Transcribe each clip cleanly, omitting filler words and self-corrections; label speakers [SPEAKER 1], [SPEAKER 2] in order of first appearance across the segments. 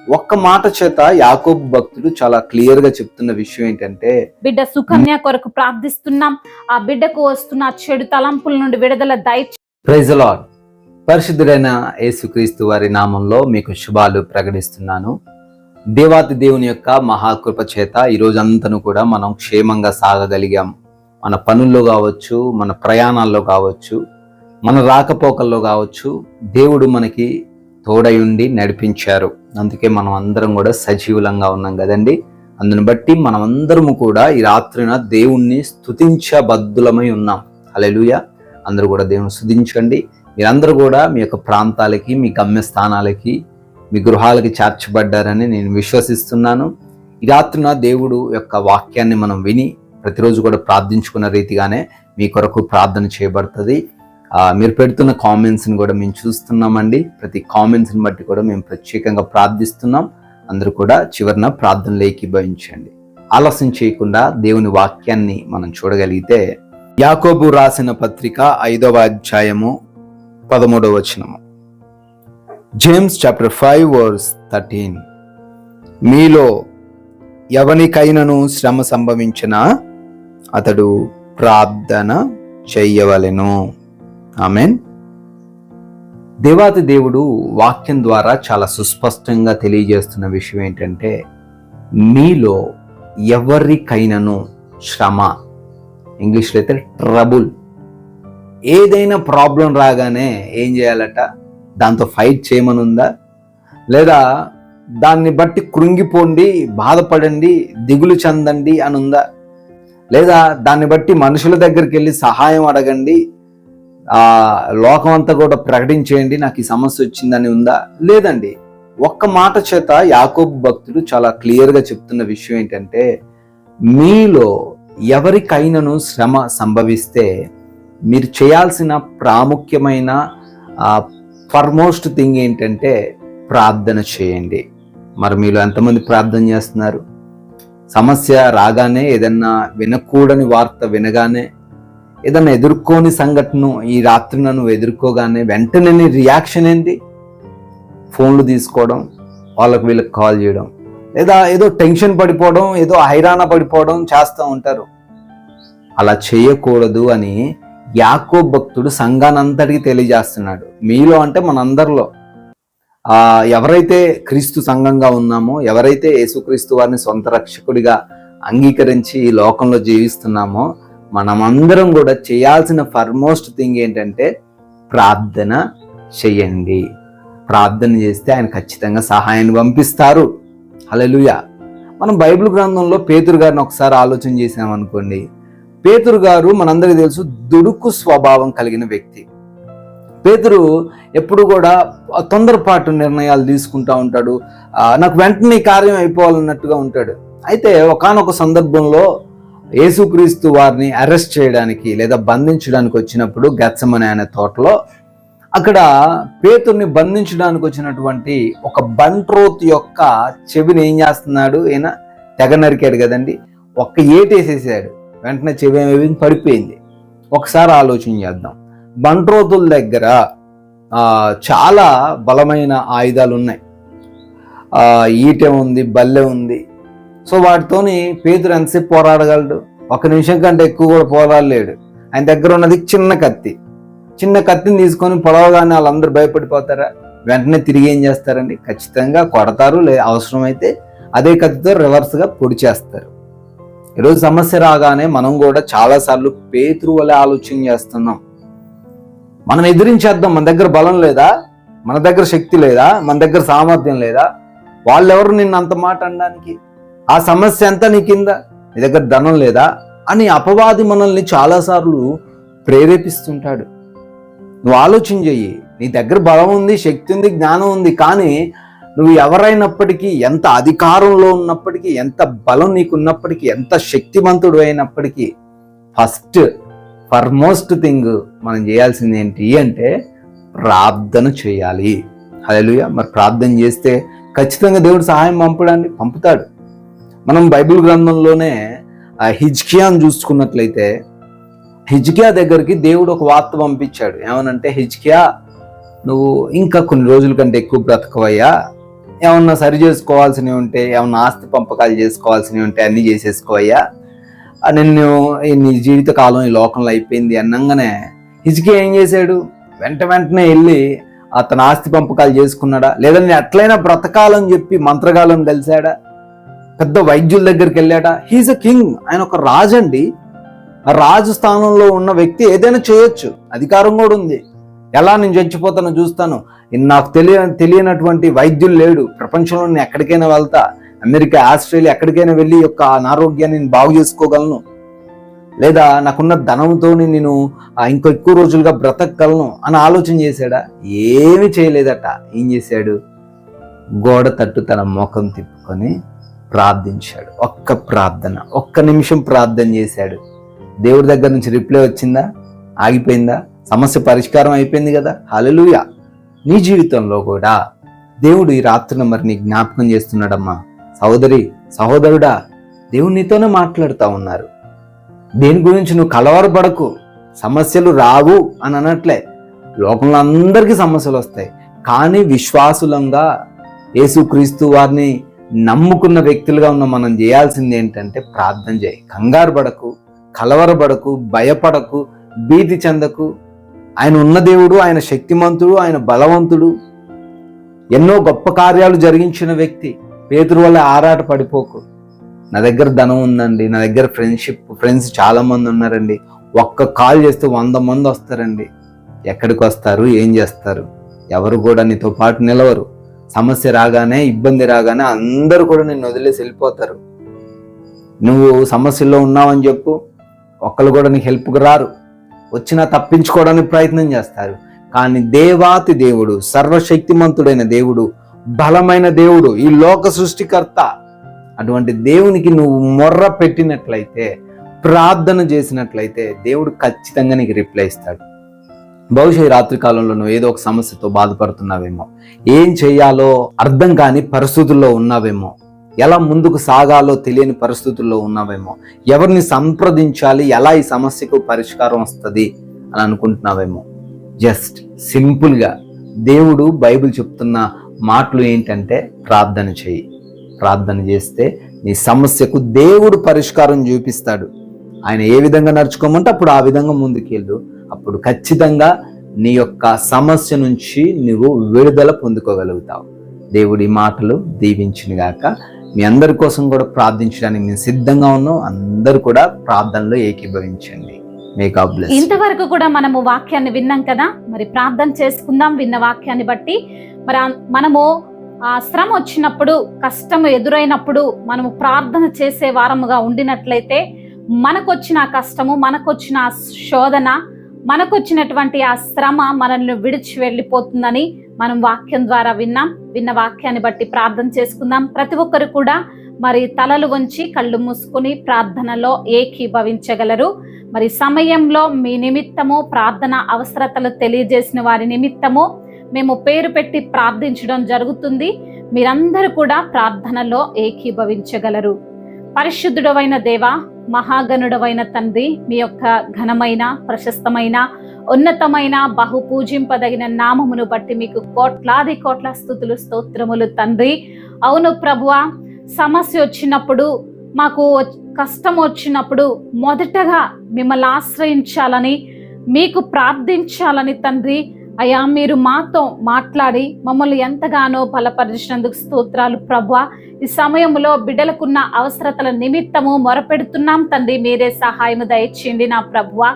[SPEAKER 1] ఒక్క మాట చేత యాకోబు భక్తుడు చాలా క్లియర్ గా చెప్తున్న విషయం ఏంటంటే,
[SPEAKER 2] బిడ్డ సుకన్య కొరకు ప్రార్థిస్తున్నాం. ఆ బిడ్డకు వస్తున్న చెడు తలంపుల నుండి విడుదల దయచేయండి.
[SPEAKER 1] Praise the lord. పరిశుద్ధుడైన యేసుక్రీస్తు వారి నామంలో మీకు శుభాలు ప్రకటిస్తున్నాను. దేవాతి దేవుని యొక్క మహాకృప చేత ఈ రోజంతను కూడా మనం క్షేమంగా సాగగలిగాం. మన పనుల్లో కావచ్చు, మన ప్రయాణాల్లో కావచ్చు, మన రాకపోకల్లో కావచ్చు, దేవుడు మనకి తోడయుండి నడిపించారు. అందుకే మనం అందరం కూడా సజీవులంగా ఉన్నాం కదండి. అందుని బట్టి మనం అందరము కూడా ఈ రాత్రిన దేవుణ్ణి స్తుతించబద్దులమై ఉన్నాం. హల్లెలూయా. అందరూ కూడా దేవుని స్తుతించండి. మీరందరూ కూడా మీ యొక్క ప్రాంతాలకి, మీ గమ్యస్థానాలకి, మీ గృహాలకి చేర్చబడ్డారని నేను విశ్వసిస్తున్నాను. ఈ రాత్రిన దేవుడు యొక్క వాక్యాన్ని మనం విని ప్రతిరోజు కూడా ప్రార్థించుకున్న రీతిగానే మీ కొరకు ప్రార్థన చేయబడుతుంది. మీరు పెడుతున్న కామెంట్స్ని కూడా మేము చూస్తున్నామండి. ప్రతి కామెంట్స్ని బట్టి కూడా మేము ప్రత్యేకంగా ప్రార్థిస్తున్నాం. అందరూ కూడా చివరిన ప్రార్థనలో ఏకీభవించండి. ఆలస్యం చేయకుండా దేవుని వాక్యాన్ని మనం చూడగలిగితే, యాకోబు రాసిన పత్రిక 5వ అధ్యాయము 13వ వచనము. James chapter 5 verse 13. మీలో ఎవనికైనను శ్రమ సంభవించినా అతడు ప్రార్థన చెయ్యవలెను. ఆమెన్. దేవాతి దేవుడు వాక్యం ద్వారా చాలా సుస్పష్టంగా తెలియజేస్తున్న విషయం ఏంటంటే, మీలో ఎవరికైనాను శ్రమ, ఇంగ్లీష్లో అయితే ట్రబుల్, ఏదైనా ప్రాబ్లం రాగానే ఏం చేయాలట? దాంతో ఫైట్ చేయమనుందా? లేదా దాన్ని బట్టి కృంగిపోండి, బాధపడండి, దిగులు చెందండి అని ఉందా? లేదా దాన్ని బట్టి మనుషుల దగ్గరికి వెళ్ళి సహాయం అడగండి, లోకం అంతా కూడా ప్రకటించేయండి, నాకు ఈ సమస్య వచ్చిందని ఉందా? లేదండి. ఒక్క మాట చేత యాకోబు భక్తుడు చాలా క్లియర్గా చెప్తున్న విషయం ఏంటంటే, మీలో ఎవరికైనాను శ్రమ సంభవిస్తే మీరు చేయాల్సిన ప్రాముఖ్యమైన ఫర్మోస్ట్ థింగ్ ఏంటంటే ప్రార్థన చేయండి. మరి మీలో ఎంతమంది ప్రార్థన చేస్తున్నారు? సమస్య రాగానే, ఏదన్నా వినకూడని వార్త వినగానే, ఏదన్నా ఎదుర్కోని సంఘటన ఈ రాత్రిన నువ్వు ఎదుర్కోగానే వెంటనే నీ రియాక్షన్ ఏంటి? ఫోన్లు తీసుకోవడం, వాళ్ళకి వీళ్ళకి కాల్ చేయడం, లేదా ఏదో టెన్షన్ పడిపోవడం, ఏదో హైరాణ పడిపోవడం చేస్తూ ఉంటారు. అలా చేయకూడదు అని యాకోబు భక్తుడు సంఘానంతటికి తెలియజేస్తున్నాడు. మీలో అంటే మనందరిలో ఎవరైతే క్రీస్తు సంఘంగా ఉన్నామో, ఎవరైతే యేసుక్రీస్తు వారిని సొంత రక్షకుడిగా అంగీకరించి ఈ లోకంలో జీవిస్తున్నామో, మనమందరం కూడా చేయాల్సిన ఫర్మోస్ట్ థింగ్ ఏంటంటే ప్రార్థన చెయ్యండి. ప్రార్థన చేస్తే ఆయన ఖచ్చితంగా సహాయాన్ని పంపిస్తారు. హల్లెలూయా. మనం బైబిల్ గ్రంథంలో పేతురు గారిని ఒకసారి ఆలోచన చేసామనుకోండి. పేతురు గారు మనందరికీ తెలుసు, దుడుకు స్వభావం కలిగిన వ్యక్తి. పేతురు ఎప్పుడు కూడా తొందరపాటు నిర్ణయాలు తీసుకుంటూ ఉంటాడు. నాకు వెంటనే కార్యం అయిపోవాలన్నట్టుగా ఉంటాడు. అయితే ఒకానొక సందర్భంలో యేసుక్రీస్తు వారిని అరెస్ట్ చేయడానికి లేదా బంధించడానికి వచ్చినప్పుడు గెత్సెమనే అనే తోటలో, అక్కడ పేతుర్ని బంధించడానికి వచ్చినటువంటి ఒక బంట్రోతు యొక్క చెవిని ఏం చేస్తున్నాడు? ఈయన తెగ నరికాడు కదండి. ఒక్క ఏటేసేసాడు, వెంటనే చెవి ఏమి పడిపోయింది. ఒకసారి ఆలోచన చేద్దాం. బంట్రోతుల దగ్గర చాలా బలమైన ఆయుధాలు ఉన్నాయి. ఈటె ఉంది, బల్లె ఉంది. సో వాటితోని పేతురు ఎంతసేపు పోరాడగలడు? 1 నిమిషం కంటే ఎక్కువ కూడా పోరాడలేడు. ఆయన దగ్గర ఉన్నది చిన్న కత్తి. చిన్న కత్తిని తీసుకొని పొడవగానే వాళ్ళందరూ భయపడిపోతారా? వెంటనే తిరిగి ఏం చేస్తారండి? ఖచ్చితంగా కొడతారు, అవసరమైతే అదే కత్తితో రివర్స్గా పొడి చేస్తారు. ఈరోజు సమస్య రాగానే మనం కూడా చాలాసార్లు పేతురు వలె ఆలోచన చేస్తున్నాం. మనం ఎదిరించేద్దాం, మన దగ్గర బలం లేదా, మన దగ్గర శక్తి లేదా, మన దగ్గర సామర్థ్యం లేదా, వాళ్ళెవరు నిన్ను అంత మాట అనడానికి, ఆ సమస్య అంతా నీ కింద, నీ దగ్గర ధనం లేదా అని అపవాది మనల్ని చాలాసార్లు ప్రేరేపిస్తుంటాడు. నువ్వు ఆలోచన చెయ్యి. నీ దగ్గర బలం ఉంది, శక్తి ఉంది, జ్ఞానం ఉంది. కానీ నువ్వు ఎవరైనప్పటికీ, ఎంత అధికారంలో ఉన్నప్పటికీ, ఎంత బలం నీకున్నప్పటికీ, ఎంత శక్తివంతుడు అయినప్పటికీ, ఫర్మోస్ట్ థింగ్ మనం చేయాల్సింది ఏంటి అంటే ప్రార్థన చేయాలి. హల్లెలూయా. మరి ప్రార్థన చేస్తే ఖచ్చితంగా దేవుడు సహాయం పంపుతాడు. మనం బైబిల్ గ్రంథంలోనే హిజ్కియాను చూసుకున్నట్లయితే, హిజ్కియా దగ్గరికి దేవుడు ఒక వార్త పంపించాడు. ఏమనంటే, హిజ్కియా, నువ్వు ఇంకా కొన్ని రోజుల కంటే ఎక్కువ బ్రతకవయ్యా, ఏమన్నా సరి చేసుకోవాల్సినవి ఉంటే, ఏమన్నా ఆస్తి పంపకాలు చేసుకోవాల్సినవి ఉంటే అన్నీ చేసేసుకోవయ్యా, నిన్ను నీ జీవితకాలం ఈ లోకంలో అయిపోయింది అన్నంగానే హిజ్కియా ఏం చేశాడు? వెంటనే వెళ్ళి అతను ఆస్తి పంపకాలు చేసుకున్నాడా? లేదా నేను ఎట్లయినా బ్రతకాలని చెప్పి మంత్రగాలను కలిశాడా? పెద్ద వైద్యుల దగ్గరికి వెళ్ళాడా? హీజ్ అ కింగ్, ఆయన ఒక రాజు అండి. రాజు స్థానంలో ఉన్న వ్యక్తి ఏదైనా చేయొచ్చు, అధికారం కూడా ఉంది. ఎలా నేను చచ్చిపోతానో చూస్తాను, నాకు తెలియనటువంటి వైద్యులు లేడు ప్రపంచంలో, నేను ఎక్కడికైనా వెళ్తా, అమెరికా, ఆస్ట్రేలియా ఎక్కడికైనా వెళ్ళి యొక్క అనారోగ్యాన్ని నేను బాగు చేసుకోగలను, లేదా నాకున్న ధనంతో నేను ఇంకో ఎక్కువ రోజులుగా బ్రతకగలను అని ఆలోచన చేశాడా? ఏమి చేయలేదట. ఏం చేశాడు? గోడ తట్టు తన ముఖం తిప్పుకొని ప్రార్థించాడు. ఒక్క ప్రార్థన, ఒక్క నిమిషం ప్రార్థన చేశాడు. దేవుడి దగ్గర నుంచి రిప్లై వచ్చిందా? ఆగిపోయిందా? సమస్య పరిష్కారం అయిపోయింది కదా. హల్లెలూయా. నీ జీవితంలో కూడా దేవుడు ఈ రాత్రిన మరి నీ జ్ఞాపకం చేస్తున్నాడమ్మా. సహోదరి, సహోదరుడా, దేవుడు నీతోనే మాట్లాడుతూ ఉన్నారు. దేని గురించి నువ్వు కలవరపడకు, సమస్యలు రావు అని అనట్లే. లోకంలో అందరికీ సమస్యలు వస్తాయి, కానీ విశ్వాసులంగా యేసుక్రీస్తు వారిని నమ్ముకున్న వ్యక్తులుగా ఉన్న మనం చేయాల్సింది ఏంటంటే ప్రార్థన చేయి. కంగారు పడకు, కలవరపడకు, భయపడకు, భీతి చెందకు. ఆయన ఉన్న దేవుడు, ఆయన శక్తిమంతుడు, ఆయన బలవంతుడు, ఎన్నో గొప్ప కార్యాలు జరిగించిన వ్యక్తి. పేతురు వల్ల ఆరాట పడిపోకు. నా దగ్గర ధనం ఉందండి, నా దగ్గర ఫ్రెండ్స్ చాలా మంది ఉన్నారండి, ఒక్క కాల్ చేస్తే 100 మంది వస్తారండి. ఎక్కడికి వస్తారు? ఏం చేస్తారు? ఎవరు కూడా నీతో పాటు నిలవరు. సమస్య రాగానే, ఇబ్బంది రాగానే అందరూ కూడా నిన్ను వదిలేసి వెళ్ళిపోతారు. నువ్వు సమస్యల్లో ఉన్నావని చెప్పు, ఒక్కరు కూడా నీకు హెల్ప్కి రారు. వచ్చినా తప్పించుకోవడానికి ప్రయత్నం చేస్తారు. కానీ దేవాతి దేవుడు, సర్వశక్తిమంతుడైన దేవుడు, బలమైన దేవుడు, ఈ లోక సృష్టికర్త, అటువంటి దేవునికి నువ్వు మొర్ర పెట్టినట్లయితే, ప్రార్థన చేసినట్లయితే దేవుడు ఖచ్చితంగా నీకు రిప్లై ఇస్తాడు. బహుశా ఈ రాత్రి కాలంలో నువ్వు ఏదో ఒక సమస్యతో బాధపడుతున్నావేమో, ఏం చేయాలో అర్థం కాని పరిస్థితుల్లో ఉన్నావేమో, ఎలా ముందుకు సాగాలో తెలియని పరిస్థితుల్లో ఉన్నావేమో, ఎవరిని సంప్రదించాలి, ఎలా ఈ సమస్యకు పరిష్కారం వస్తుంది అని అనుకుంటున్నావేమో. జస్ట్ సింపుల్గా దేవుడు బైబిల్ చెప్తున్న మాటలు ఏంటంటే ప్రార్థన చేయి. ప్రార్థన చేస్తే నీ సమస్యకు దేవుడు పరిష్కారం చూపిస్తాడు. ఆయన ఏ విధంగా నడుచుకోమంటే అప్పుడు ఆ విధంగా ముందుకెళ్ళు. అప్పుడు ఖచ్చితంగా నీ యొక్క సమస్య నుంచి నువ్వు విడుదల పొందుకోగలుగుతావు. దేవుడి మాటలు దీవించునుగాక. మీ అందరి కోసం కూడా ప్రార్థించడానికి మేము సిద్ధంగా ఉన్నాం. అందరూ కూడా ప్రార్థనలో ఏకీభవించండి.
[SPEAKER 2] ఇంతవరకు కూడా మనము వాక్యాన్ని విన్నాం కదా, మరి ప్రార్థన చేసుకుందాం. విన్న వాక్యాన్ని బట్టి మరి మనము శ్రమ వచ్చినప్పుడు, కష్టం ఎదురైనప్పుడు మనము ప్రార్థన చేసే వారముగా ఉండినట్లయితే మనకొచ్చిన కష్టము, మనకొచ్చిన శోధన, మనకొచ్చినటువంటి ఆ శ్రమ మనల్ని విడిచి వెళ్ళిపోతుందని మనం వాక్యం ద్వారా విన్న వాక్యాన్ని బట్టి ప్రార్థన చేసుకుందాం. ప్రతి ఒక్కరు కూడా మరి తలలు వంచి కళ్ళు మూసుకుని ప్రార్థనలో ఏకీభవించగలరు. మరి సమయంలో మీ నిమిత్తము, ప్రార్థన అవసరతలు తెలియజేసిన వారి నిమిత్తము మేము పేరు పెట్టి ప్రార్థించడం జరుగుతుంది. మీరందరూ కూడా ప్రార్థనలో ఏకీభవించగలరు. పరిశుద్ధుడవైన దేవా, మహాగణుడవైన తండ్రి, మీ యొక్క ఘనమైన, ప్రశస్తమైన, ఉన్నతమైన, బహు పూజింపదగిన నామమును బట్టి మీకు కోట్లాది కోట్ల స్తుతులు, స్తోత్రములు తండ్రి. అవును ప్రభువా, సమస్య వచ్చినప్పుడు, మాకు కష్టం వచ్చినప్పుడు మొదటగా మిమ్మల్ని ఆశ్రయించాలని, మీకు ప్రార్థించాలని తండ్రి అయ్యా, మీరు మాతో మాట్లాడి మమ్మల్ని ఎంతగానో బలపరిచినందుకు స్తోత్రాలు ప్రభువా. ఈ సమయంలో బిడ్డలకున్న అవసరతల నిమిత్తము మొరపెడుతున్నాం తండ్రి. మీరే సహాయము దయచేయండి నా ప్రభువా.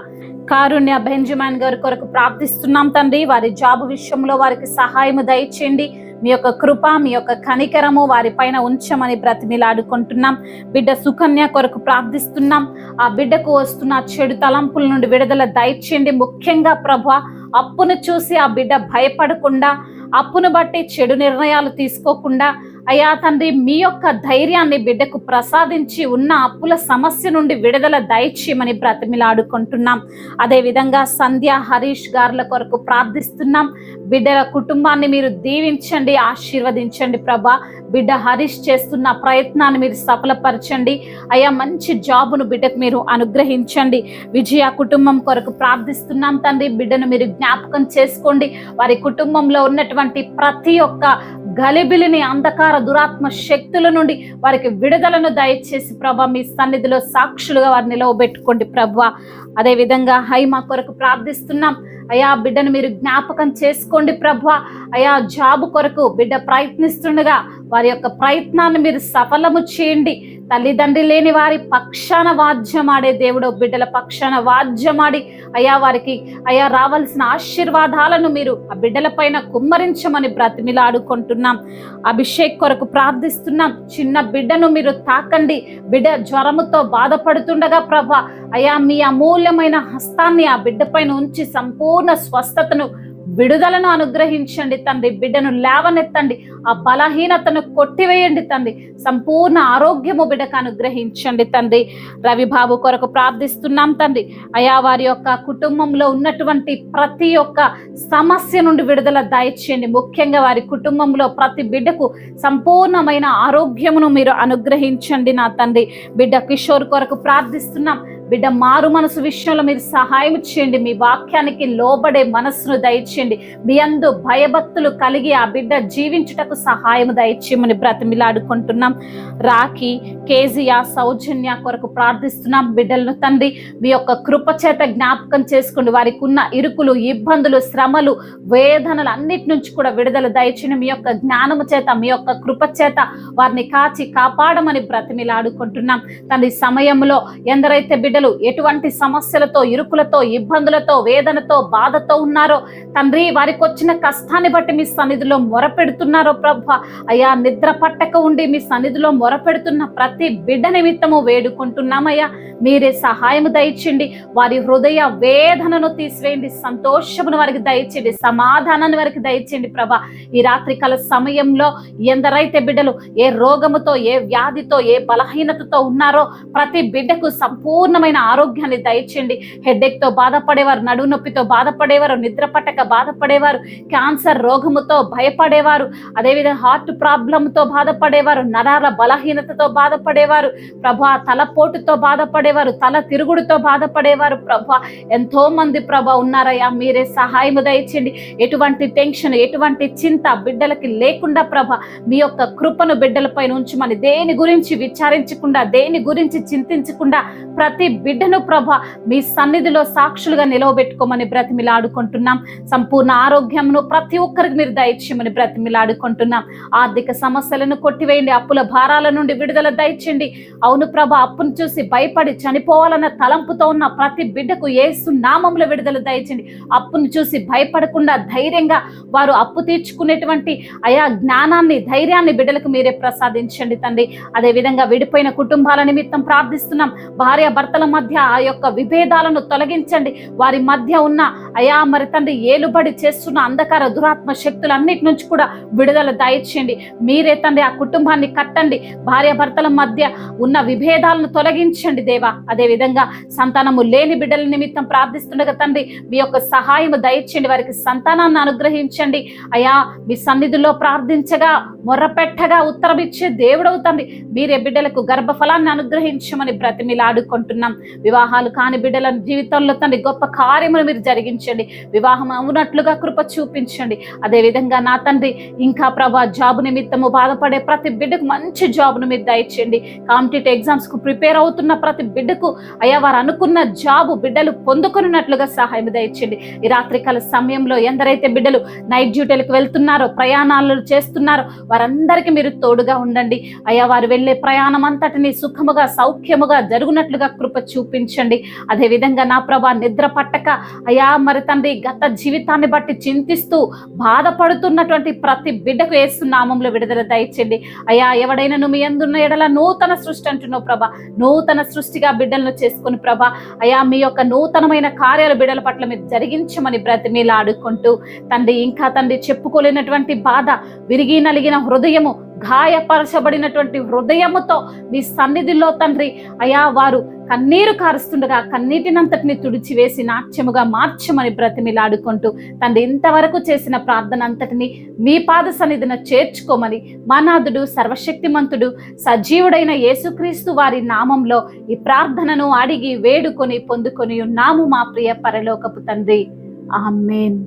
[SPEAKER 2] కారుణ్య బెంజమిన్ గారి కొరకు ప్రార్థిస్తున్నాం తండ్రి. వారి జాబ్ విషయంలో వారికి సహాయము దయచేయండి. మీ యొక్క కృప, మీ యొక్క కనికరము వారి పైన ఉంచమని బ్రతిమిలాడుకుంటున్నాం. బిడ్డ సుకన్య కొరకు ప్రార్థిస్తున్నాం. ఆ బిడ్డకు వస్తున్న చెడు తలంపుల నుండి విడుదల దయచేయండి. ముఖ్యంగా ప్రభువా, అప్పును చూసి ఆ బిడ్డ భయపడకుండా, అప్పును బట్టి చెడు నిర్ణయాలు తీసుకోకుండా అయ్యా తండ్రి, మీ యొక్క ధైర్యాన్ని బిడ్డకు ప్రసాదించి ఉన్న అప్పుల సమస్య నుండి విడుదల దయచేయమని బ్రతిమిలాడుకుంటున్నాం. అదేవిధంగా సంధ్య, హరీష్ గారుల కొరకు ప్రార్థిస్తున్నాం. బిడ్డల కుటుంబాన్ని మీరు దీవించండి, ఆశీర్వదించండి ప్రభా. బిడ్డ హరీష్ చేస్తున్న ప్రయత్నాన్ని మీరు సఫలపరచండి అయ్యా. మంచి జాబును బిడ్డకు మీరు అనుగ్రహించండి. విజయ కుటుంబం కొరకు ప్రార్థిస్తున్నాం తండ్రి. బిడ్డను మీరు జ్ఞాపకం చేసుకోండి. వారి కుటుంబంలో ఉన్నటువంటి ప్రతి ఒక్క గలిబిలిని, అంధకార దురాత్మ శక్తుల నుండి వారికి విడుదలను దయచేసి ప్రభా మీ సన్నిధిలో సాక్షులుగా వారిని నిలవబెట్టుకోండి ప్రభా. అదే విధంగా హైమా కొరకు ప్రార్థిస్తున్నాం. అయా బిడ్డను మీరు జ్ఞాపకం చేసుకోండి ప్రభా. అయా జాబు కొరకు బిడ్డ ప్రయత్నిస్తుండగా వారి యొక్క ప్రయత్నాన్ని మీరు సఫలము చేయండి. తల్లిదండ్రి లేని వారి పక్షాన వాద్యమాడే దేవుడు బిడ్డల పక్షాన వాద్యమాడి అయా వారికి అయా రావాల్సిన ఆశీర్వాదాలను మీరు ఆ బిడ్డల పైన కుమ్మరించమని బ్రతిమిలాడుకుంటున్నాం. అభిషేక్ కొరకు ప్రార్థిస్తున్నాం. చిన్న బిడ్డను మీరు తాకండి. బిడ్డ జ్వరముతో బాధపడుతుండగా ప్రభా అయా మీ అమూల్యమైన హస్తాన్ని ఆ బిడ్డ పైన ఉంచి సంపూర్ణ స్వస్థతను, విడుదలను అనుగ్రహించండి తండ్రి. బిడ్డను లేవనెత్తండి. ఆ బలహీనతను కొట్టివేయండి తండ్రి. సంపూర్ణ ఆరోగ్యము బిడ్డకు అనుగ్రహించండి తండ్రి. రవిబాబు కొరకు ప్రార్థిస్తున్నాం తండ్రి. అయా వారి యొక్క కుటుంబంలో ఉన్నటువంటి ప్రతి ఒక్క సమస్య నుండి విడుదల దయచేయండి. ముఖ్యంగా వారి కుటుంబంలో ప్రతి బిడ్డకు సంపూర్ణమైన ఆరోగ్యమును మీరు అనుగ్రహించండి నా తండ్రి. బిడ్డ కిషోర్ కొరకు ప్రార్థిస్తున్నాం. బిడ్డ మారు మనసు విషయంలో మీరు సహాయం చేయండి. మీ వాక్యానికి లోబడే మనస్సును దయచేయండి. మీ యందు భయభక్తులు కలిగి ఆ బిడ్డ జీవించుటకు సహాయం దయచేయమని బ్రతిమిలాడుకుంటున్నాం. రాఖీ, కేజియా, సౌజన్య కొరకు ప్రార్థిస్తున్నాం. బిడ్డలను తండ్రి మీ యొక్క కృప చేత జ్ఞాపకం చేసుకోండి. వారికి ఉన్న ఇరుకులు, ఇబ్బందులు, శ్రమలు, వేదనలు అన్నిటి నుంచి కూడా విడుదల దయచేయండి. మీ యొక్క జ్ఞానము చేత, మీ యొక్క కృప చేత వారిని కాచి కాపాడమని బ్రతిమిలాడుకుంటున్నాం. తండ్రి సమయంలో ఎందరైతే బిడ్డలు ఎటువంటి సమస్యలతో, ఇరుకులతో, ఇబ్బందులతో, వేదనతో, బాధతో ఉన్నారో తండ్రి, వారికి వచ్చిన కష్టాన్ని బట్టి మీ సన్నిధిలో మొరపెడుతున్నారో ప్రభా అయ్యా నిద్ర పట్టక ఉండి మీ సన్నిధిలో మొరపెడుతున్న ప్రతి బిడ్డ నిమిత్తము వేడుకుంటున్నామయ్యా. మీరే సహాయము దయచేయండి. వారి హృదయ వేదనను తీసివేయండి. సంతోషమును వారికి దయచేయండి. సమాధానాన్ని వారికి దయచేయండి ప్రభా. ఈ రాత్రికాల సమయంలో ఎందరైతే బిడ్డలు ఏ రోగముతో, ఏ వ్యాధితో, ఏ బలహీనతతో ఉన్నారో ప్రతి బిడ్డకు సంపూర్ణమైన ఆరోగ్యాన్ని దయచేయండి. హెడ్ఏక్ తో బాధపడేవారు, నడుము నొప్పితో బాధపడేవారు, నిద్ర పట్టక బాధపడేవారు, క్యాన్సర్ రోగముతో భయపడేవారు, అదేవిధంగా హార్ట్ ప్రాబ్లంతో బాధపడేవారు, నరాల బలహీనతతో బాధపడేవారు ప్రభా, తలపోటుతో బాధపడేవారు, తల తిరుగుడుతో బాధపడేవారు ప్రభా, ఎంతో మంది ప్రభా ఉన్నారయ్యా. మీరే సహాయం దయచేయండి. ఎటువంటి టెన్షన్, ఎటువంటి చింత బిడ్డలకి లేకుండా ప్రభా మీ యొక్క కృపను బిడ్డలపైన ఉంచమని, దేని గురించి విచారించకుండా, దేని గురించి చింతించకుండా ప్రతి బిడ్డను ప్రభా మీ సన్నిధిలో సాక్షులుగా నిలవబెట్టుకోమని బ్రతిమిలాడుకుంటున్నాం. సంపూర్ణ ఆరోగ్యమును ప్రతి ఒక్కరికి మీరు దయచేయమని బ్రతిమిలాడుకుంటున్నాం. ఆర్థిక సమస్యలను కొట్టివేయండి. అప్పుల భారాల నుండి విడుదల దయచేయండి. అవును ప్రభా, అప్పును చూసి భయపడి చనిపోవాలన్న తలంపుతో ఉన్న ప్రతి బిడ్డకు యేసు నామములో విడుదల దయచేయండి. అప్పును చూసి భయపడకుండా ధైర్యంగా వారు అప్పు తీర్చుకునేటువంటి అయా జ్ఞానాన్ని, ధైర్యాన్ని బిడ్డలకు మీరే ప్రసాదించండి తండ్రి. అదేవిధంగా విడిపోయిన కుటుంబాల నిమిత్తం ప్రార్థిస్తున్నాం. భార్య భర్తల మధ్య ఆ యొక్క విభేదాలను తొలగించండి. వారి మధ్య ఉన్న అయా మరి తండ్రి ఏలుబడి చేస్తున్న అంధకార దురాత్మ శక్తులన్నిటి నుంచి కూడా విడుదల దయచేయండి. మీరే తండ్రి ఆ కుటుంబాన్ని కట్టండి. భార్య భర్తల మధ్య ఉన్న విభేదాలను తొలగించండి దేవా. అదే విధంగా సంతానము లేని బిడ్డల నిమిత్తం ప్రార్థిస్తుండగా తండ్రి మీ యొక్క సహాయము దయచేయండి. వారికి సంతానాన్ని అనుగ్రహించండి. అయా మీ సన్నిధిలో ప్రార్థించగా, మొర్రపెట్టగా ఉత్తరమిచ్చే దేవుడవు తండ్రి. మీరే బిడ్డలకు గర్భఫలాన్ని అనుగ్రహించమని బ్రతిమిలాడుకుంటున్నాం. వివాహాలు కాని బిడ్డల జీవితంలో తండ్రి గొప్ప కార్యములు మీరు జరిగించండి. వివాహం అవునట్లుగా కృప చూపించండి. అదే విధంగా నా తండ్రి ఇంకా ప్రభా జాబు నిమిత్తము బాధపడే ప్రతి బిడ్డకు మంచి జాబ్ను మీరు దయచేయండి. కాంపిటేటివ్ ఎగ్జామ్స్ కు ప్రిపేర్ అవుతున్న ప్రతి బిడ్డకు అయ్యా వారు అనుకున్న జాబు బిడ్డలు పొందుకున్నట్లుగా సహాయం దయచేయండి. ఈ రాత్రికాల సమయంలో ఎందరైతే బిడ్డలు నైట్ డ్యూటీలకు వెళ్తున్నారో, ప్రయాణాలు చేస్తున్నారో వారందరికీ మీరు తోడుగా ఉండండి. అయ్యా వారు వెళ్ళే ప్రయాణం అంతటిని సుఖముగా, సౌఖ్యముగా జరుగునట్లుగా కృప చూపించండి. అదే విధంగా నా ప్రభా నిద్ర పట్టక అయా మరి తండ్రి గత జీవితాన్ని బట్టి చింతిస్తూ బాధపడుతున్నటువంటి ప్రతి బిడ్డకు యేసు నామములో విడుదల దయచేయండి. అయా ఎవడైనా మీ యందున్న ఎడల నూతన సృష్టి అంటున్నావు ప్రభా, నూతన సృష్టిగా బిడ్డలను చేసుకుని ప్రభా అయా మీ యొక్క నూతనమైన కార్యాలు బిడ్డల పట్ల మీరు జరిగించమని బ్రతిమిలాడుకుంటూ తండ్రి ఇంకా తండ్రి చెప్పుకోలేనటువంటి బాధ, విరిగి నలిగిన హృదయము, గాయపరచబడినటువంటి హృదయముతో మీ సన్నిధిలో తండ్రి అయా వారు కన్నీరు కారుస్తుండగా కన్నీటినంతటిని తుడిచివేసి నాట్యముగా మార్చమని బ్రతిమిలాడుకుంటూ తండ్రి ఇంతవరకు చేసిన ప్రార్థన అంతటిని మీ పాద సన్నిధిన చేర్చుకోమని మా నాథుడు, సర్వశక్తిమంతుడు, సజీవుడైన యేసుక్రీస్తు వారి నామంలో ఈ ప్రార్థనను అడిగి వేడుకొని పొందుకొని ఉన్నాము మా ప్రియ పరలోకపు తండ్రి. ఆమేన్.